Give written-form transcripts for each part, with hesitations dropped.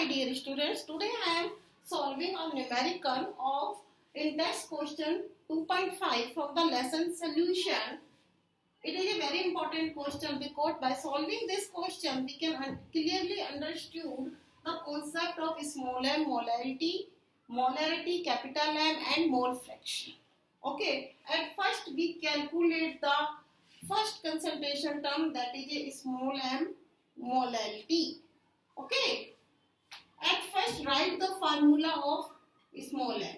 my dear students, today I am solving a numerical of in-test question 2.5 from the lesson solution. It is a very important question because by solving this question we can clearly understood the concept of small m, molarity, capital M and mole fraction. Okay, at first we calculate the first concentration term, that is a small m, molarity. Okay, at first write the formula of small m.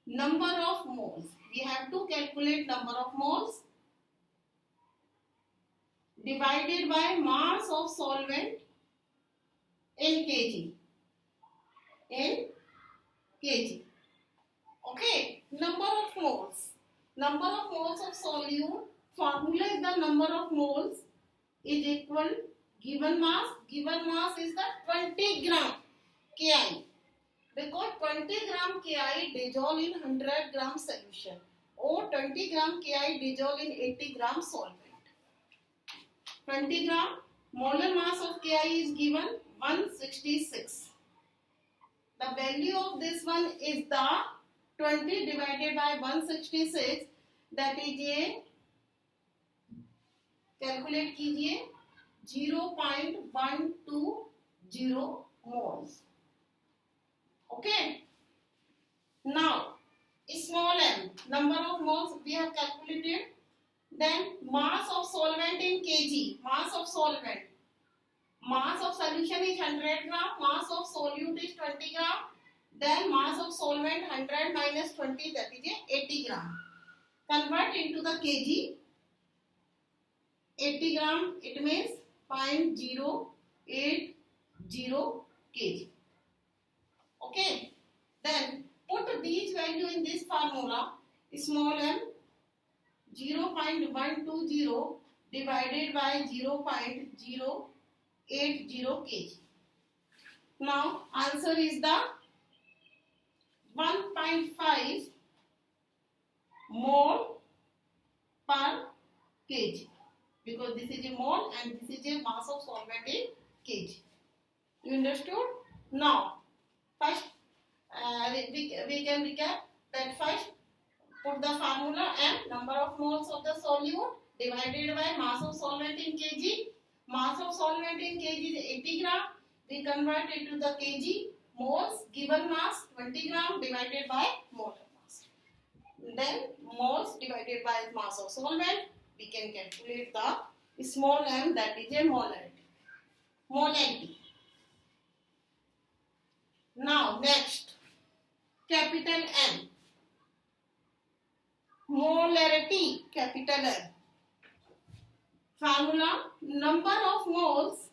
Number of moles. We have to calculate number of moles divided by mass of solvent in kg. In kg. Okay, number of moles. Number of moles of solute. Formula is the number of moles is equal given mass. Given mass is the 20 gram Ki. Because 20 gram Ki dissolve in 100 gram solution or 20 gram Ki dissolve in 80 gram solvent. 20 gram molar mass of Ki is given 166. The value of this one is the 20 divided by 166, that is a calculate कीजिए 0.120 moles. Okay. Now small m, number of moles we have calculated. Then mass of solvent in kg. Mass of solvent. Mass of solution is 100 gram. Mass of solute is 20 gram. Then mass of solvent 100 minus 20, that is 80 gram. Convert into the kg. 80 gram, it means 0.080 kg. Okay. Then put these value in this formula. Small m 0.120 divided by 0.080 kg. Now answer is the 1.5 mole per kg, because this is a mole and this is a mass of solvent in kg. You understood? Now first we can recap that. First put the formula m, number of moles of the solute divided by mass of solvent in kg. Mass of solvent in kg is 80 gram. We convert it to the kg. Moles, given mass 20 gram divided by molar mass. Then moles divided by mass of solvent. We can calculate the small m, that is a molarity. Molarity. Now next, capital M. Molarity, capital M. Formula, number of moles,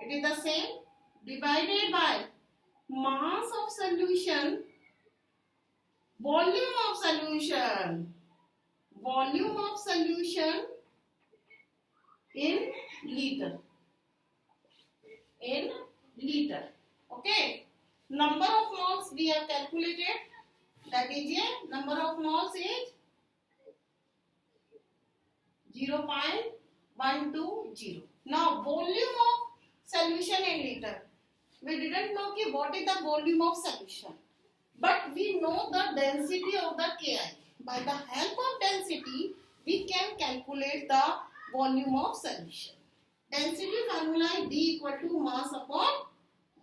it is the same, divided by mass of solution, volume of solution, volume of solution in liter, in liter. Okay, number of moles we have calculated, that is a number of moles is 0.120. Now volume of solution in liter. We didn't know what is the volume of solution, but we know the density of the Ki. By the help of density, we can calculate the volume of solution. Density formula is D equal to mass upon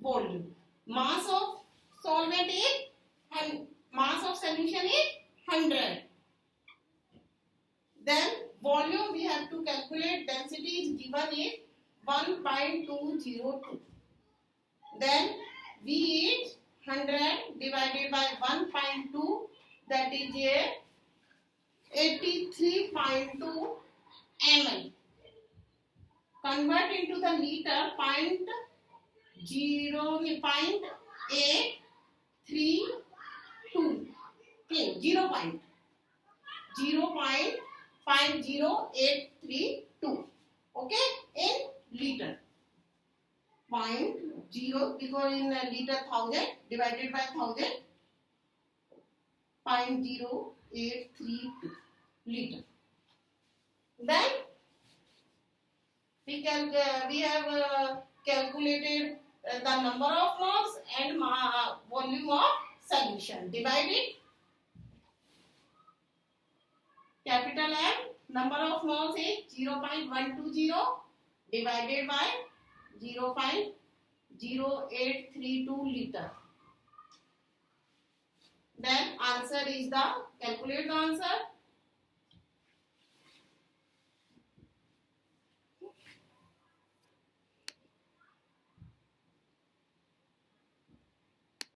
volume. Mass of solvent is and mass of solution is 100. Then volume we have to calculate. Density is given is 1.202. Then V is 100 divided by 1.2, that is a 83.2 ml. Convert into the liter, 0.832. Okay, 0.5082. Okay, in liter. 0.0, because in liter 1000 divided by 1000, 0.0832 liter. Then we have calculated the number of moles and volume of solution. Divide it. Capital M, number of moles is 0.120 divided by 0.0832 liter. Then answer is calculate the answer.